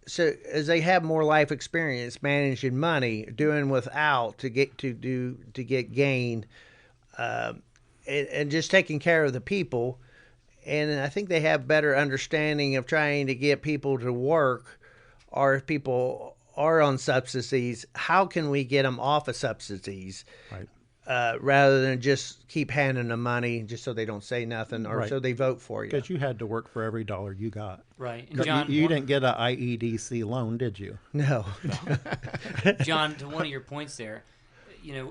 So as they have more life experience managing money, doing without to get gain, and just taking care of the people, and I think they have better understanding of trying to get people to work, or if people are on subsidies, how can we get them off of subsidies? Right. Rather than just keep handing them money just so they don't say nothing or so they vote for you. Because you had to work for every dollar you got. Right. And John, you didn't get an IEDC loan, did you? No. John, to one of your points there,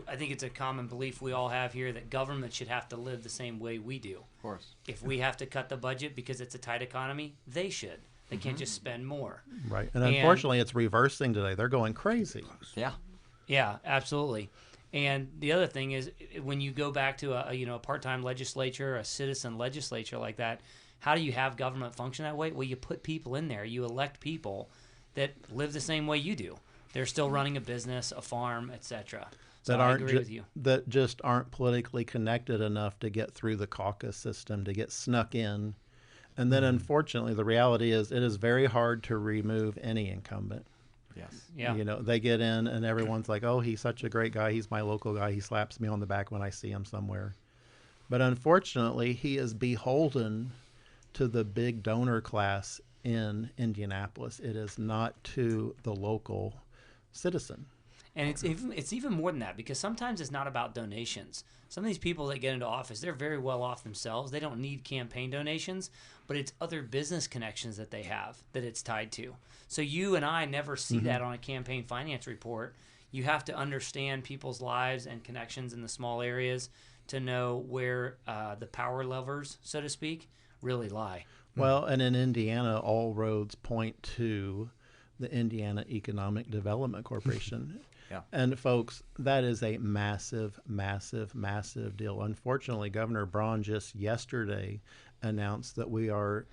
I think it's a common belief we all have here that government should have to live the same way we do. Of course. If we have to cut the budget because it's a tight economy, they should. They can't just spend more. Right. And unfortunately, it's reversing today. They're going crazy. Yeah. Yeah, absolutely. And the other thing is, when you go back to a part-time legislature, a citizen legislature like that, How do you have government function that way? Well, you put people in there. You elect people that live the same way you do. They're still running a business, a farm, etc. So I agree with you. That just aren't politically connected enough to get through the caucus system, to get snuck in. And then, unfortunately, the reality is it is very hard to remove any incumbent. Yes. Yeah. You know, they get in and everyone's like, oh, he's such a great guy. He's my local guy. He slaps me on the back when I see him somewhere. But unfortunately, he is beholden to the big donor class in Indianapolis. It is not to the local citizen. And it's even more than that, because sometimes it's not about donations. Some of these people that get into office, they're very well off themselves. They don't need campaign donations, but it's other business connections that they have that it's tied to. So you and I never see that on a campaign finance report. You have to understand people's lives and connections in the small areas to know where the power levers, so to speak, really lie. Well, and in Indiana, all roads point to the Indiana Economic Development Corporation. Yeah. And folks, that is a massive, massive, massive deal. Unfortunately, Governor Braun just yesterday announced that we are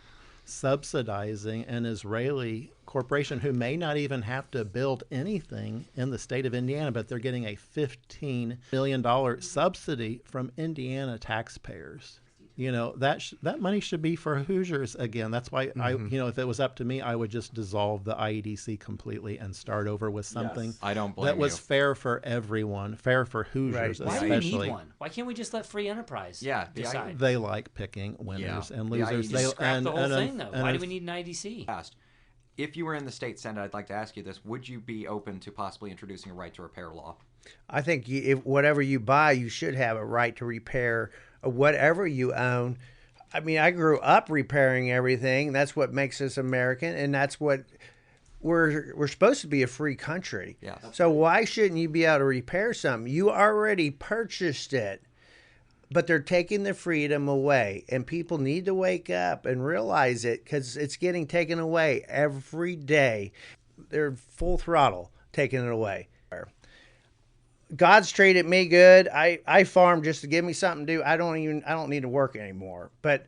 subsidizing an Israeli corporation who may not even have to build anything in the state of Indiana, but they're getting a $15 million subsidy from Indiana taxpayers. You know, that money should be for Hoosiers again. That's why if it was up to me, I would just dissolve the IEDC completely and start over with something Yes. I don't blame that was you. fair for everyone, fair for Hoosiers Why do especially. we need one? Why can't we just let free enterprise decide? They like picking winners and losers. IEDC. Scrap the whole thing, though. Why do we need an IDC? Asked, if you were in the state Senate, I'd like to ask you this: would you be open to possibly introducing a right to repair law? I think if whatever you buy, you should have a right to repair whatever you own. I mean, I grew up repairing everything. That's what makes us American, and that's what we're supposed to be, a free country. Yes. So why shouldn't you be able to repair something? You already purchased it, but they're taking the freedom away, and people need to wake up and realize it, because it's getting taken away every day. They're full throttle taking it away. God's treated me good. I farm just to give me something to do. I don't need to work anymore. But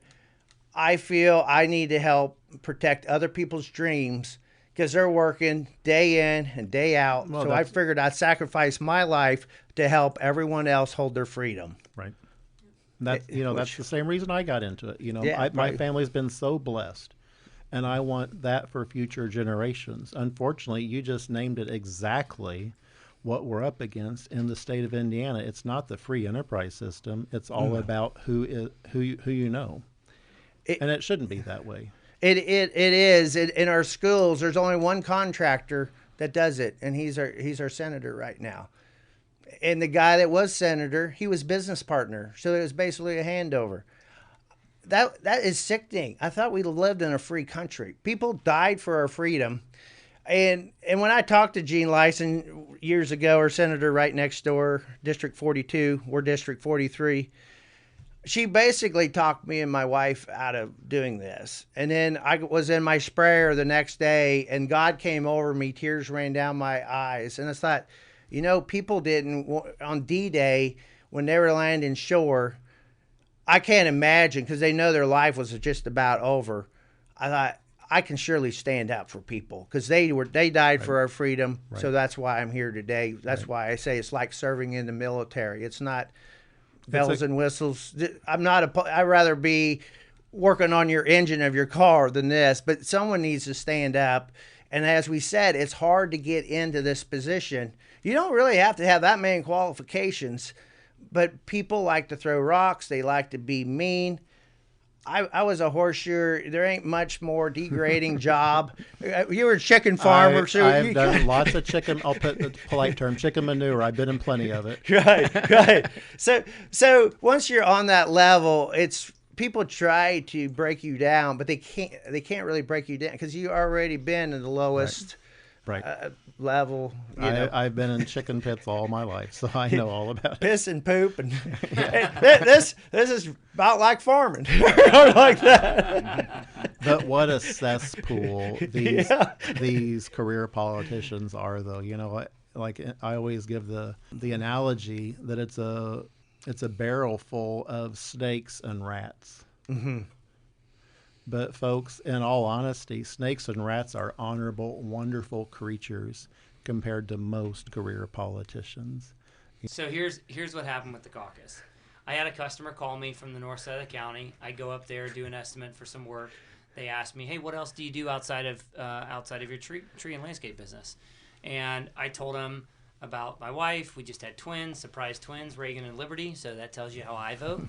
I feel I need to help protect other people's dreams, because they're working day in and day out. Well, so I figured I'd sacrifice my life to help everyone else hold their freedom. Right. That's the same reason I got into it. My right. family's been so blessed, and I want that for future generations. Unfortunately, you just named it exactly what we're up against in the state of Indiana. It's not the free enterprise system. It's all about who you know. And it shouldn't be that way. It is. In our schools, there's only one contractor that does it, and he's our senator right now. And the guy that was senator, he was business partner, so it was basically a handover. That is sickening. I thought we lived in a free country. People died for our freedom. And when I talked to Jean Lyson years ago, our senator right next door, District 42, we're District 43, she basically talked me and my wife out of doing this. And then I was in my sprayer the next day, and God came over me, tears ran down my eyes. And I thought, people didn't, on D-Day, when they were landing shore, I can't imagine, because they know their life was just about over. I thought, I can surely stand up for people, because they died for our freedom. Right. So that's why I'm here today. That's why I say it's like serving in the military. It's not bells and whistles. I'd rather be working on your engine of your car than this, but someone needs to stand up. And as we said, it's hard to get into this position. You don't really have to have that many qualifications, but people like to throw rocks. They like to be mean. I was a horseshoer. There ain't much more degrading job. You were a chicken farmer. I've done lots of chicken. I'll put the polite term, chicken manure. I've been in plenty of it. Right. So once you're on that level, it's people try to break you down, but they can't really break you down, because you already been in the lowest level. I've been in chicken pits all my life, so I know all about it. Piss and poop, and this is about like farming, like that. But what a cesspool these career politicians are, though. Like I always give the analogy that it's a barrel full of snakes and rats. Mm-hmm. But folks, in all honesty, snakes and rats are honorable, wonderful creatures compared to most career politicians. So here's what happened with the caucus. I had a customer call me from the north side of the county. I go up there, do an estimate for some work. They asked me, "Hey, what else do you do outside of your tree and landscape business?" And I told them about my wife. We just had twins, surprise twins, Reagan and Liberty. So that tells you how I vote.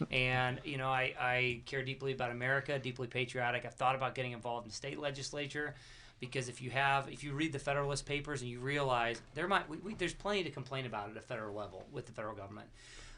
And I care deeply about America, deeply patriotic. I've thought about getting involved in the state legislature. Because if you read the Federalist Papers and you realize there's plenty to complain about at a federal level with the federal government.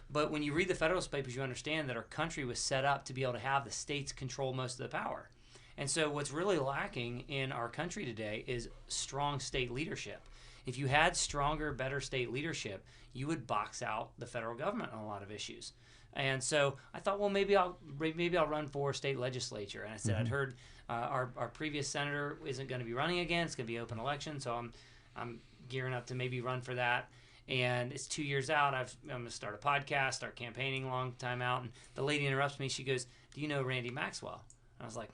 But when you read the Federalist Papers, you understand that our country was set up to be able to have the states control most of the power. And so what's really lacking in our country today is strong state leadership. If you had stronger, better state leadership, you would box out the federal government on a lot of issues. And so I thought, well, maybe I'll run for state legislature. And I said, I'd heard our previous senator isn't going to be running again. It's going to be open election. So I'm gearing up to maybe run for that. And it's 2 years out. I'm going to start a podcast, start campaigning, long time out. And the lady interrupts me. She goes, "Do you know Randy Maxwell?" And I was like,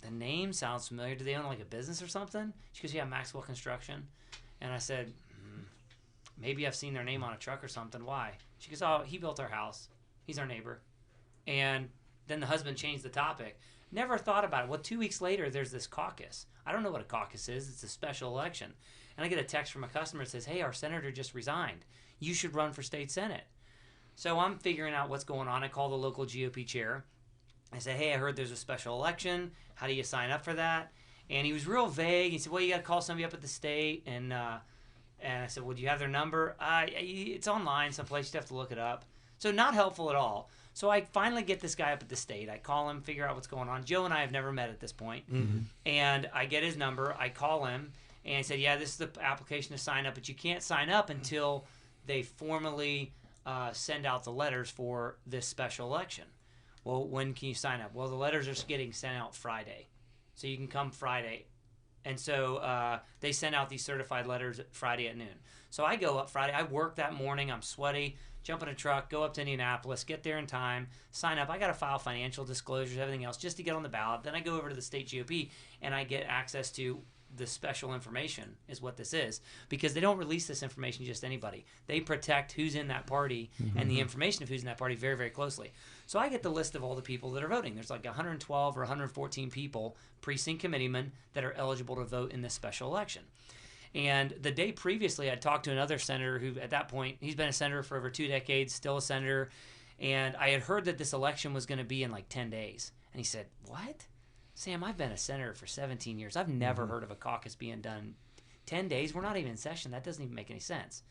the name sounds familiar. Do they own like a business or something? She goes, "Yeah, Maxwell Construction." And I said, maybe I've seen their name on a truck or something. Why? She goes, "Oh, he built our house. He's our neighbor." And then the husband changed the topic. Never thought about it. Well, 2 weeks later, there's this caucus. I don't know what a caucus is. It's a special election. And I get a text from a customer that says, "Hey, our senator just resigned. You should run for state senate." So I'm figuring out what's going on. I call the local GOP chair. I said, "Hey, I heard there's a special election. How do you sign up for that?" And he was real vague. He said, "Well, you got to call somebody up at the state." And I said, "Well, do you have their number?" It's online someplace. You have to look it up. So not helpful at all. So I finally get this guy up at the state. I call him, figure out what's going on. Joe and I have never met at this point. And I get his number. I call him. And he said, "Yeah, this is the application to sign up. But you can't sign up until they formally send out the letters for this special election." Well, when can you sign up? Well, the letters are getting sent out Friday. So you can come Friday. And so they send out these certified letters Friday at noon. So I go up Friday. I work that morning. I'm sweaty. Jump in a truck, go up to Indianapolis, get there in time, sign up. I got to file financial disclosures, everything else, just to get on the ballot. Then I go over to the state GOP, and I get access to the special information is what this is, because they don't release this information to just anybody. They protect who's in that party and the information of who's in that party very, very closely. So I get the list of all the people that are voting. There's like 112 or 114 people, precinct committeemen, that are eligible to vote in this special election. And the day previously, I talked to another senator who, at that point, he's been a senator for over 2 decades, still a senator. And I had heard that this election was going to be in like 10 days. And he said, "What? Sam, I've been a senator for 17 years. I've never heard of a caucus being done 10 days. We're not even in session. That doesn't even make any sense."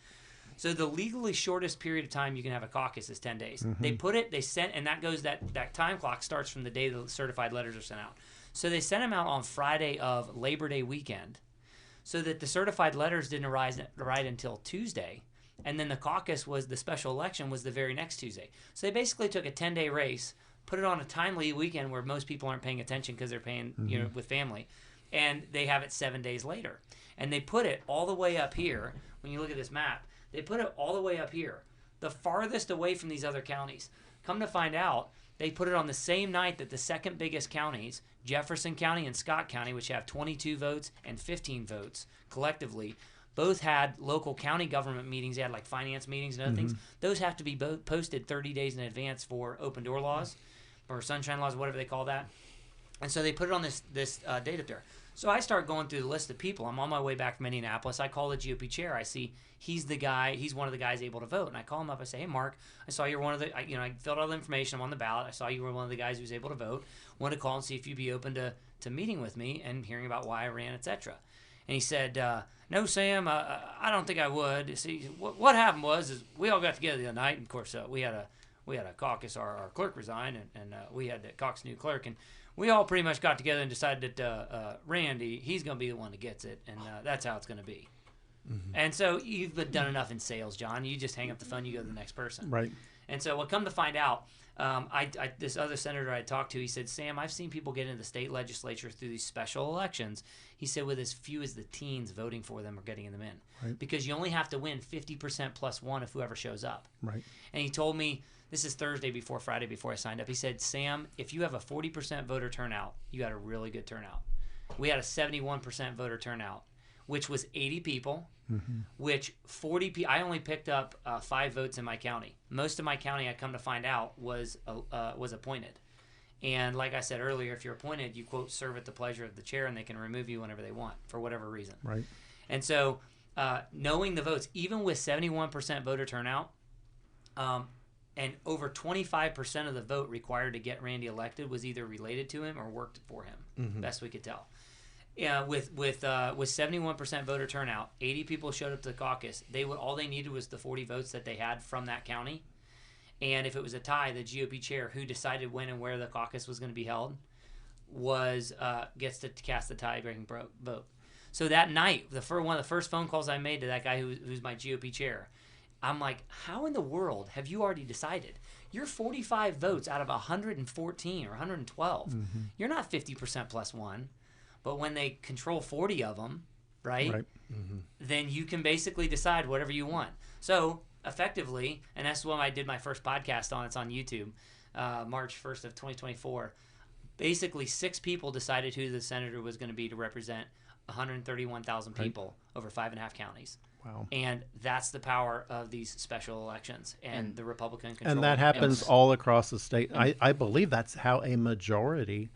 So the legally shortest period of time you can have a caucus is 10 days. They sent, and that time clock starts from the day the certified letters are sent out. So they sent them out on Friday of Labor Day weekend, so that the certified letters didn't arrive until Tuesday, and then the special election was the very next Tuesday. So they basically took a 10-day race, put it on a timely weekend where most people aren't paying attention because they're paying with family, and they have it 7 days later. And they put it all the way up here. When you look at this map, they put it all the way up here, the farthest away from these other counties. Come to find out, they put it on the same night that the second biggest counties, Jefferson County and Scott County, which have 22 votes and 15 votes collectively, both had local county government meetings. They had like finance meetings and other things. Those have to be posted 30 days in advance for open door laws or sunshine laws, whatever they call that. And so they put it on this date up there. So I start going through the list of people. I'm on my way back from Indianapolis. I call the GOP chair. I see he's one of the guys able to vote. And I call him up. I say, "Hey, Mark, I saw you're one of the, I filled out all the information. I'm on the ballot. I saw you were one of the guys who was able to vote. Wanted to call and see if you'd be open to meeting with me and hearing about why I ran, etc." And he said, "No, Sam, I don't think I would." See, what happened is we all got together the other night. And of course, we had a caucus. Our clerk resigned, and we had the caucus new clerk. And we all pretty much got together and decided that Randy, he's going to be the one that gets it, and that's how it's going to be. And so you've done enough in sales, John. You just hang up the phone, you go to the next person. Right. And so, come to find out, this other senator I talked to, he said, Sam, I've seen people get into the state legislature through these special elections. He said, with as few as the teens voting for them or getting them in. Right. Because you only have to win 50% plus one of whoever shows up. Right. And he told me, this is Thursday before Friday before I signed up. He said, Sam, if you have a 40% voter turnout, you got a really good turnout. We had a 71% voter turnout, which was 80 people, which 40 people. I only picked up 5 votes in my county. Most of my county, I come to find out, was appointed. And like I said earlier, if you're appointed, you, quote, serve at the pleasure of the chair, and they can remove you whenever they want for whatever reason. Right. And so knowing the votes, even with 71% voter turnout, and over 25% of the vote required to get Randy elected was either related to him or worked for him, best we could tell. Yeah, with 71% voter turnout, 80 people showed up to the caucus. All they needed was the 40 votes that they had from that county. And if it was a tie, the GOP chair, who decided when and where the caucus was going to be held, gets to cast the tie-breaking vote. So that night, one of the first phone calls I made to that guy who's my GOP chair, I'm like, how in the world have you already decided? You're 45 votes out of 114 or 112. You're not 50% plus one. But when they control 40 of them, right. Then you can basically decide whatever you want. So effectively, and that's when I did my first podcast on, it's on YouTube, March 1st of 2024. Basically, 6 people decided who the senator was going to be to represent 131,000 people over 5.5 counties. Wow. And that's the power of these special elections and the Republican control. And that happens all across the state. I believe that's how a majority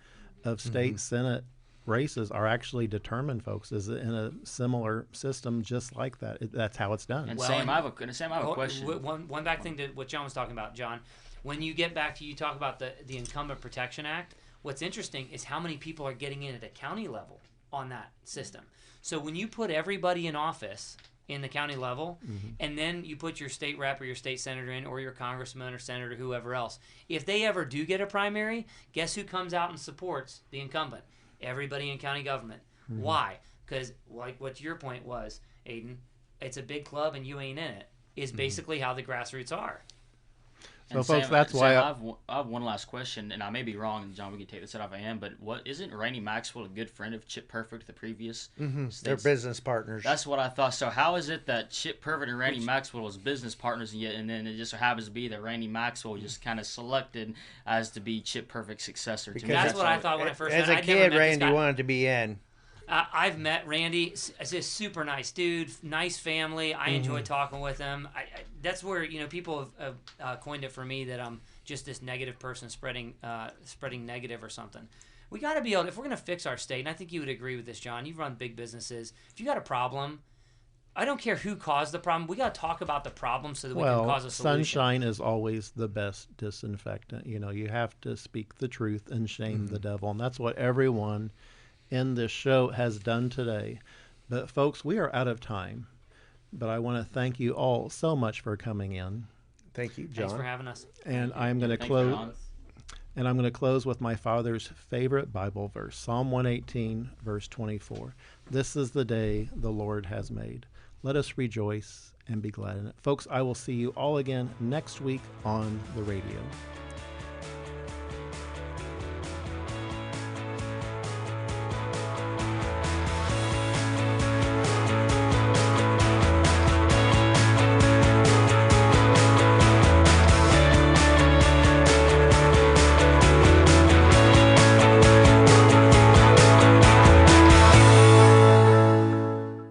of state Senate races are actually determined, folks, is in a similar system just like that. That's how it's done. And Sam, I have a question. One back thing to what John was talking about, John. When you get back to, you talk about the Incumbent Protection Act, what's interesting is how many people are getting in at a county level on that system. So when you put everybody in office in the county level, and then you put your state rep or your state senator in, or your congressman or senator, whoever else, if they ever do get a primary, guess who comes out and supports the incumbent? Everybody in county government. Why? Because, like what your point was, Aiden, it's a big club and you ain't in it, is basically how the grassroots are. So, folks, that's why I have one last question, and I may be wrong, and John, we can take this out if I am, but isn't Randy Maxwell a good friend of Chip Perfect, the previous? They're business partners. That's what I thought. So how is it that Chip Perfect and Randy Maxwell was business partners, and then it just so happens to be that Randy Maxwell just kind of selected as to be Chip Perfect's successor? Because that's what I thought when I first as met. a kid, Randy wanted to be in. I've met Randy. He's a super nice dude, nice family. I enjoy talking with him. That's where people have coined it for me that I'm just this negative person spreading negative or something. We got to be able, if we're going to fix our state, and I think you would agree with this, John. You've run big businesses. If you got a problem, I don't care who caused the problem. We got to talk about the problem so that we can cause a solution. Sunshine is always the best disinfectant. You have to speak the truth and shame the devil, and that's what everyone in this show has done today. But folks, we are out of time. But I want to thank you all so much for coming in. Thank you, John. Thanks for having us. And I'm going to close. And I'm going to close with my father's favorite Bible verse, Psalm 118, verse 24. This is the day the Lord has made. Let us rejoice and be glad in it. Folks, I will see you all again next week on the radio.